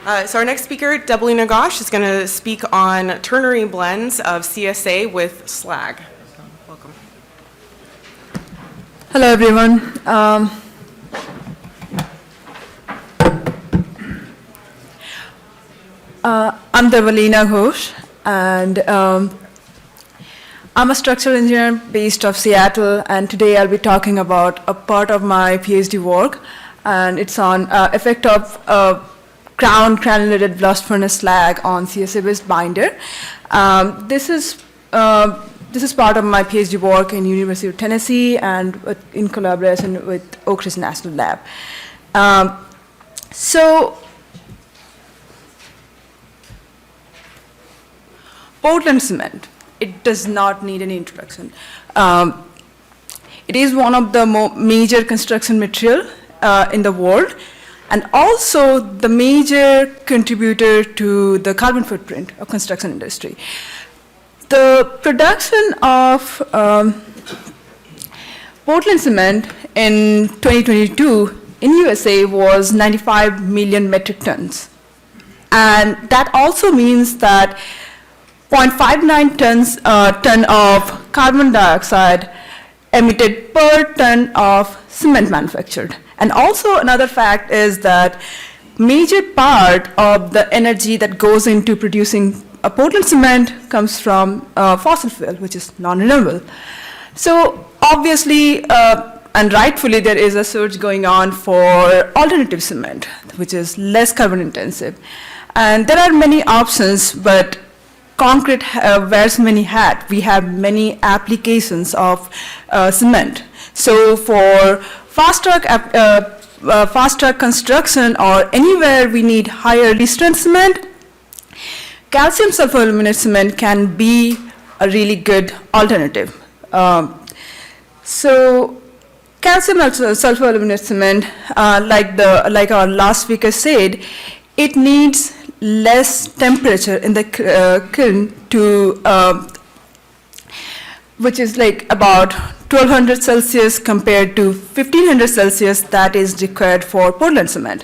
So our next speaker, Debalina Ghosh, is going to speak on ternary blends of CSA with Slag. Welcome. Hello, everyone. I'm Debalina Ghosh, and I'm a structural engineer based off Seattle, and today I'll be talking about a part of my PhD work, and it's on effect of ground granulated blast furnace slag on CSA-based binder. This is part of my PhD work in University of Tennessee and in collaboration with Oak Ridge National Lab. So Portland cement, it does not need any introduction. It is one of the major construction material in the world, and also the major contributor to the carbon footprint of construction industry. The production of Portland cement in 2022 in USA was 95 million metric tons. And that also means that 0.59 ton of carbon dioxide emitted per ton of cement manufactured. And also another fact is that major part of the energy that goes into producing a Portland cement comes from fossil fuel, which is non-renewable. So obviously, and rightfully, there is a surge going on for alternative cement, which is less carbon intensive. And there are many options, but concrete wears many hats. We have many applications of cement. So for fast track construction or anywhere we need higher strength cement, calcium sulfo-aluminate cement can be a really good alternative. So calcium sulfo-aluminate cement, like our last speaker said, it needs less temperature in the kiln to, which is like about 1200 Celsius compared to 1500 Celsius that is required for Portland cement.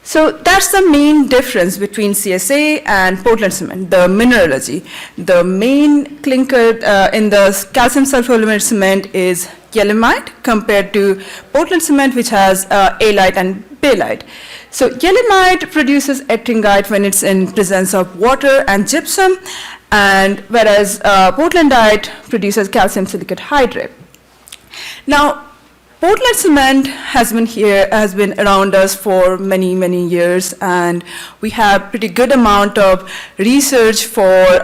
So that's the main difference between CSA and Portland cement, the mineralogy. The main clinker in the calcium sulfo-aluminate cement is yeelimite compared to Portland cement, which has alite and baelite. So yeelimite produces ettringite when it's in presence of water and gypsum, and whereas Portlandite produces calcium silicate hydrate. Now, Portland cement has been around us for many, many years, and we have pretty good amount of research for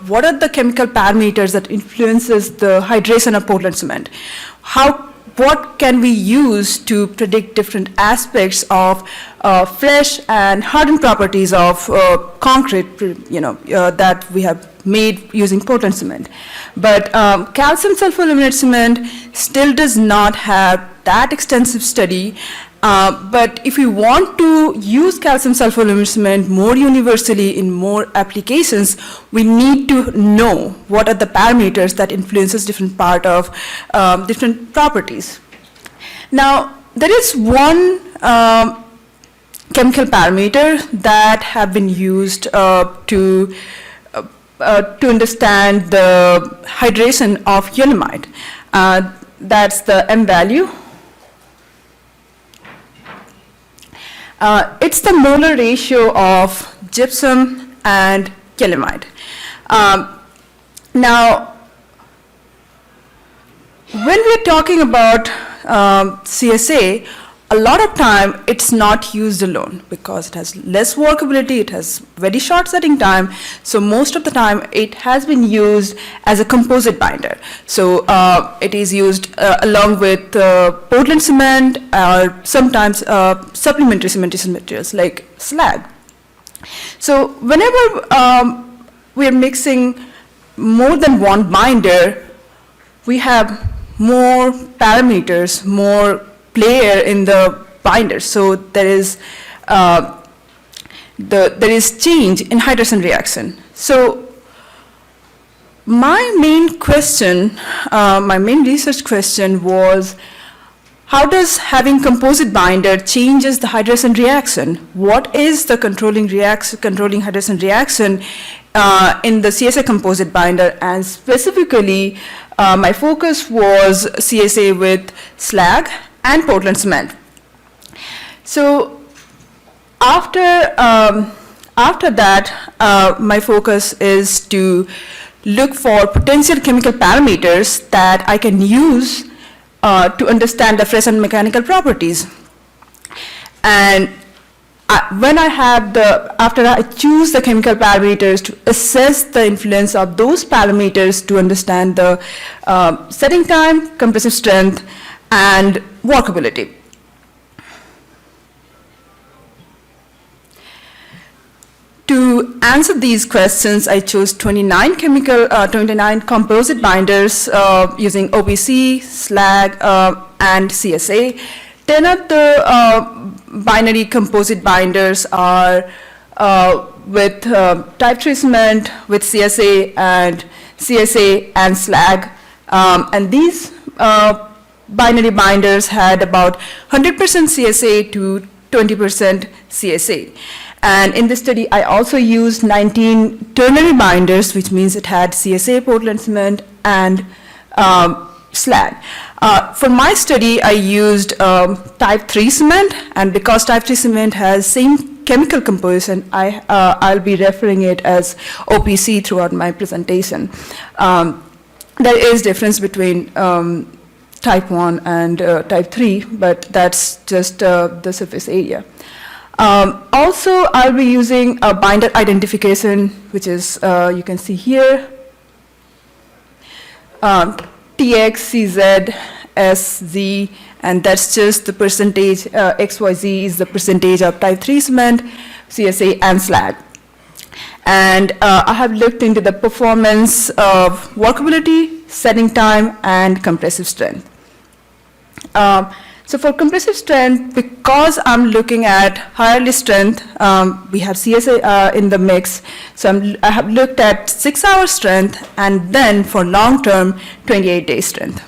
what are the chemical parameters that influences the hydration of Portland cement. What can we use to predict different aspects of fresh and hardened properties of concrete, that we have made using Portland cement. But calcium sulfo-aluminate cement still does not have that extensive study. But if we want to use calcium sulfo-aluminate cement more universally in more applications, we need to know what are the parameters that influences different part of different properties. Now, there is one chemical parameter that have been used to understand the hydration of yeelimite. That's the M value. It's the molar ratio of gypsum and yeelimite. Now, when we're talking about CSA, a lot of time it's not used alone because it has less workability, it has very short setting time, so most of the time it has been used as a composite binder. So it is used along with Portland cement or sometimes supplementary cementitious materials like slag. So whenever we are mixing more than one binder, we have more parameters, more player in the binder. So there is change in hydration reaction. So my main question, my main research question was, how does having composite binder changes the hydration reaction? What is the controlling hydration reaction in the CSA composite binder? And specifically, my focus was CSA with slag and Portland cement. So after that, my focus is to look for potential chemical parameters that I can use to understand the fresh and mechanical properties. And after I choose the chemical parameters to assess the influence of those parameters to understand the setting time, compressive strength, and workability. To answer these questions, I chose 29 composite binders using OPC, Slag, and CSA. 10 of the binary composite binders are with type 3 cement, with CSA and Slag. And these binary binders had about 100% CSA to 20% CSA. And in this study, I also used 19 ternary binders, which means it had CSA, Portland cement, and slag. For my study, I used type 3 cement, and because type 3 cement has same chemical composition, I'll be referring it as OPC throughout my presentation. There is difference between type 1 and type 3, but that's just the surface area. Also, I'll be using a binder identification, which is, you can see here, TX, CZ, SZ, and that's just the percentage, XYZ is the percentage of type 3 cement, CSA, and slag. And I have looked into the performance of workability, setting time, and compressive strength. So for compressive strength, because I'm looking at hourly strength, we have CSA in the mix. So I have looked at 6-hour strength, and then for long-term, 28-day strength.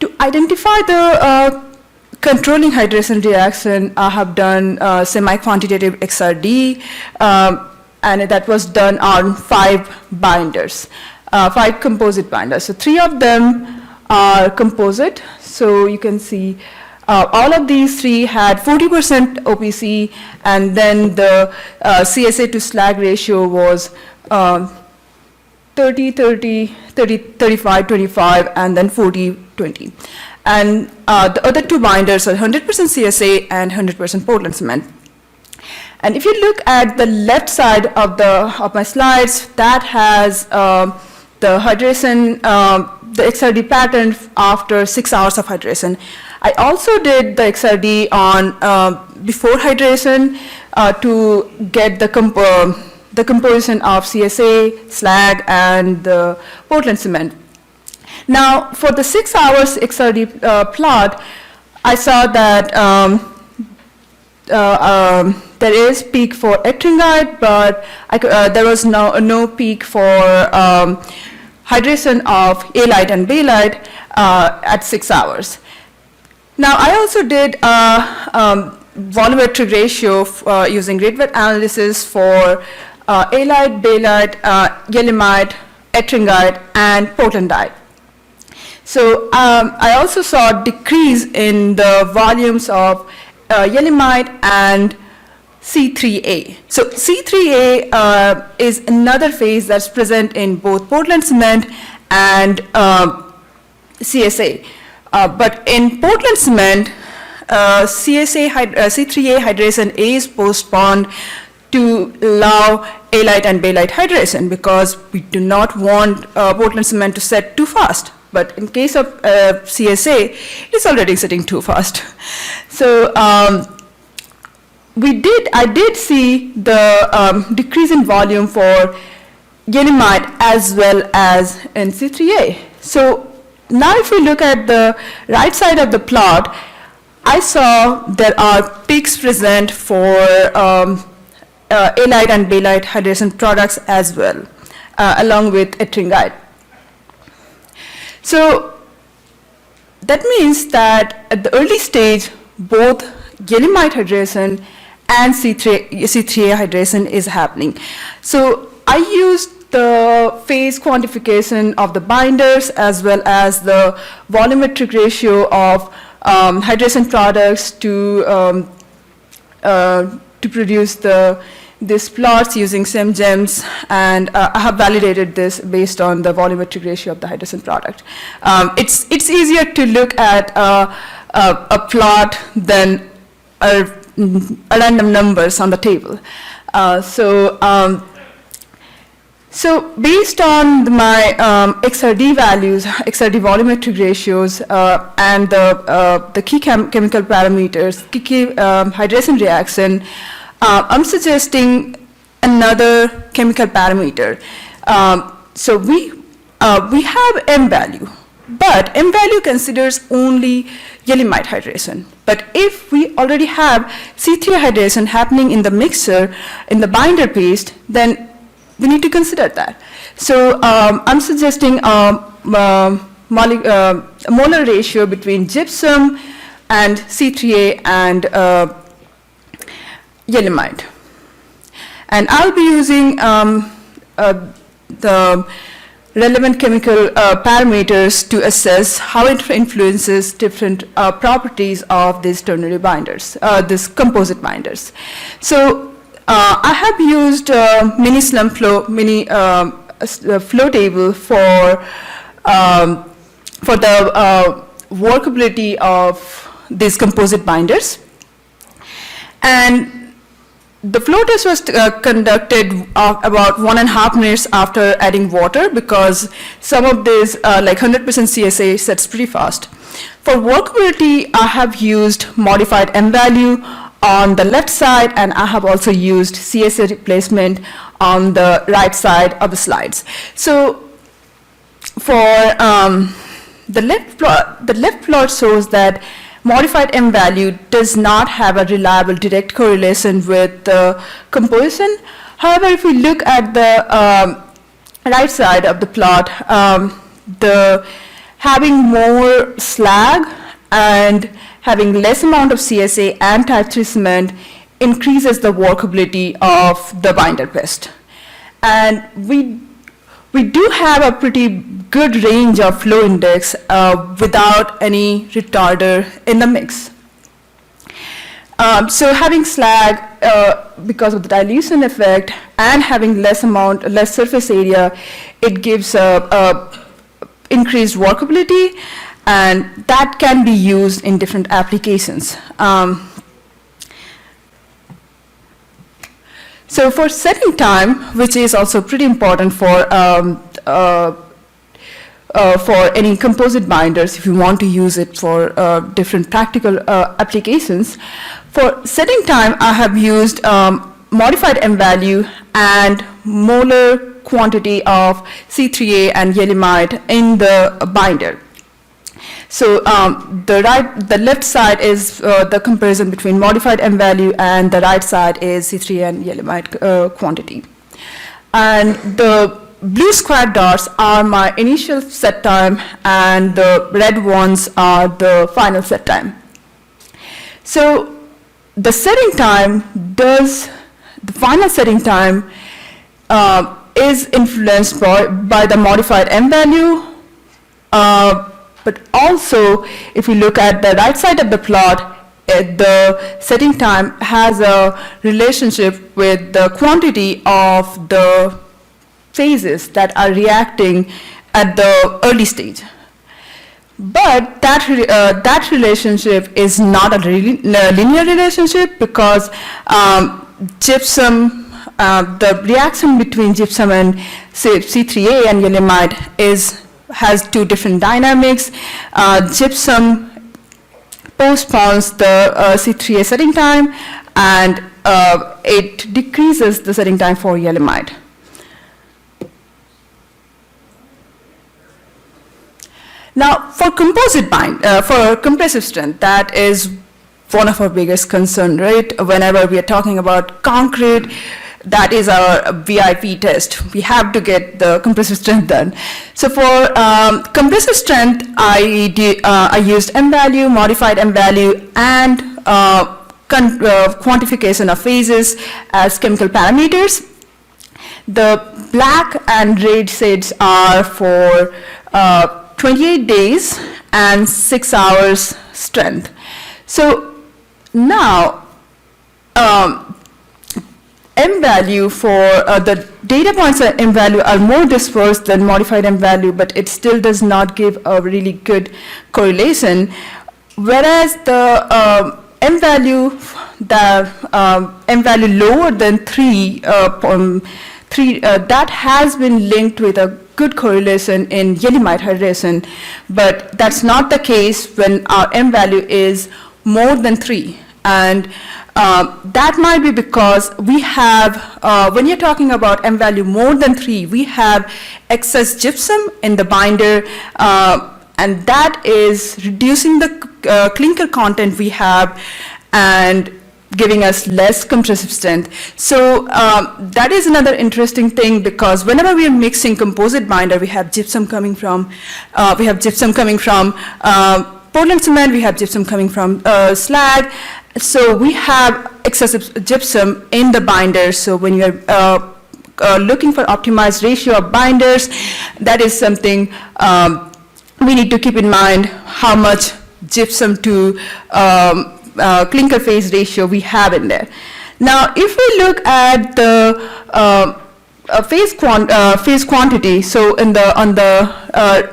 To identify the controlling hydration reaction, I have done semi-quantitative XRD, and that was done on 5 binders, 5 composite binders. So 3 of them are composite. So you can see all of these 3 had 40% OPC, and then the CSA to slag ratio was 30, 30, 30, 35, 25, and then 40, 20. And the other 2 binders are 100% CSA and 100% Portland cement. And if you look at the left side of my slides, that has the hydration, the XRD pattern after 6 hours of hydration. I also did the XRD on before hydration to get the composition of CSA, slag, and the Portland cement. Now, for the 6 hours XRD plot, I saw that there is peak for ettringite, but there was no peak for hydration of halite and bakelite at 6 hours. Now, I also did volumetric ratio using grid wet analysis for halite, bakelite, yeelimite, ettringite, and portlandite. So I also saw decrease in the volumes of yeelimite and C3A. So C3A is another phase that's present in both Portland cement and CSA. But in Portland cement, C3A hydration is postponed to allow halite and bakelite hydration because we do not want Portland cement to set too fast. But in case of CSA, it's already setting too fast. So I did see the decrease in volume for yeelimite as well as in C3A. So now if we look at the right side of the plot, I saw there are peaks present for halite and bakelite hydration products as well, along with ettringite. So That means that at the early stage, both yeelimite hydration and C3A hydration is happening. So I used the phase quantification of the binders as well as the volumetric ratio of hydration products to produce these plots using SCMs, and I have validated this based on the volumetric ratio of the hydration product. It's easier to look at a plot than a random numbers on the table. So based on my XRD values, XRD volumetric ratios, and the key chemical parameters, key hydration reaction, I'm suggesting another chemical parameter. So we have M value, but M value considers only yeelimite hydration. But if we already have C3 hydration happening in the mixer, in the binder paste, then we need to consider that. So I'm suggesting a molar ratio between gypsum and C3A and yeelimite. And I'll be using the relevant chemical parameters to assess how it influences different properties of these ternary binders, these composite binders. So I have used mini slump flow, mini flow table for the workability of these composite binders. And the flow test was conducted about 1.5 minutes after adding water, because some of these, like 100% CSA, sets pretty fast. For workability, I have used modified M value on the left side, and I have also used CSA replacement on the right side of the slides. So for the left plot shows that modified M value does not have a reliable direct correlation with the composition. However, if we look at the right side of the plot, having more slag and having less amount of CSA and type 3 cement increases the workability of the binder paste. And we do have a pretty good range of flow index without any retarder in the mix. So having slag, because of the dilution effect and having less surface area, it gives increased workability, and that can be used in different applications. So for setting time, which is also pretty important for any composite binders, if you want to use it for different practical applications, for setting time, I have used modified M value and molar quantity of C3A and yeelimite in the binder. So the left side is the comparison between modified M value, and the right side is C3A and yeelimite quantity. And the blue square dots are my initial set time, and the red ones are the final set time. So the setting time the final setting time is influenced by the modified M value, but also if you look at the right side of the plot, the setting time has a relationship with the quantity of the phases that are reacting at the early stage. But that relationship is not a linear relationship, because gypsum, the reaction between gypsum and C3A and yeelimite has two different dynamics. Gypsum postpones the C3A setting time, and it decreases the setting time for yeelimite. Now, for for compressive strength, that is one of our biggest concerns, right? Whenever we are talking about concrete, that is our VIP test. We have to get the compressive strength done. So for compressive strength, I used M value, modified M value, and quantification of phases as chemical parameters. The black and red shades are for 28 days and 6 hours strength. So now, M value for the data points at M value are more dispersed than modified M value, but it still does not give a really good correlation. Whereas the M value lower than 3, that has been linked with a good correlation in yeelimite hydration, but that's not the case when our M value is more than 3. And that might be because we have, when you're talking about M value more than 3, we have excess gypsum in the binder, and that is reducing the clinker content we have and giving us less compressive strength. So that is another interesting thing, because whenever we are mixing composite binder, we have gypsum coming from Portland cement, we have gypsum coming from slag. So we have excessive gypsum in the binder. So when you're looking for optimized ratio of binders, that is something we need to keep in mind, how much gypsum to clinker phase ratio we have in there. Now, if we look at the phase quantity, so on the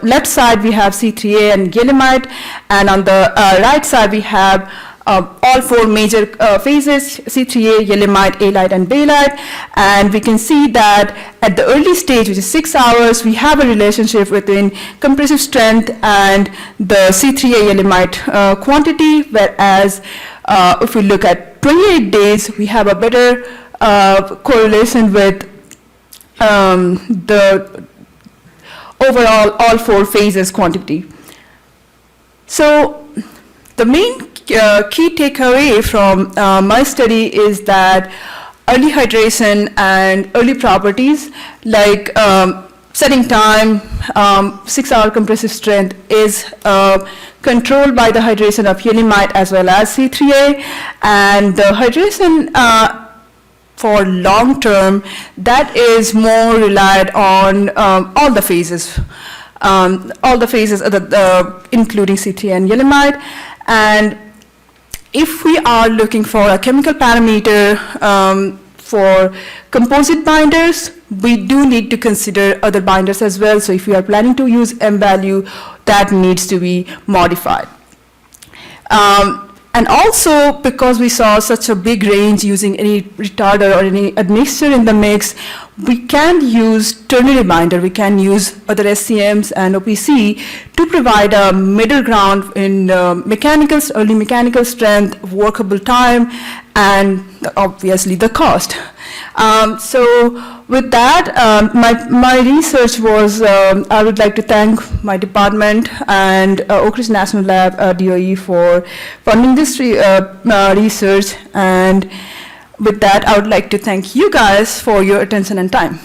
left side we have C3A and yeelimite, and on the right side we have all 4 major phases, C3A, yeelimite, halite, and baylite. And we can see that at the early stage, which is 6 hours, we have a relationship between compressive strength and the C3A yeelimite quantity, whereas if we look at 28 days, we have a better correlation with the overall all 4 phases quantity. So the main key takeaway from my study is that early hydration and early properties like setting time, 6-hour compressive strength is controlled by the hydration of yeelimite as well as C3A, and the hydration for long term, that is more relied on all the phases including C3A and yeelimite. And if we are looking for a chemical parameter for composite binders, we do need to consider other binders as well. So if we are planning to use M value, that needs to be modified. And also, because we saw such a big range using any retarder or any admixture in the mix, we can use ternary binder, we can use other SCMs and OPC to provide a middle ground in early mechanical strength, workable time, and obviously the cost. So with that, my research was, I would like to thank my department and Oak Ridge National Lab, DOE, for funding this research. And with that, I would like to thank you guys for your attention and time.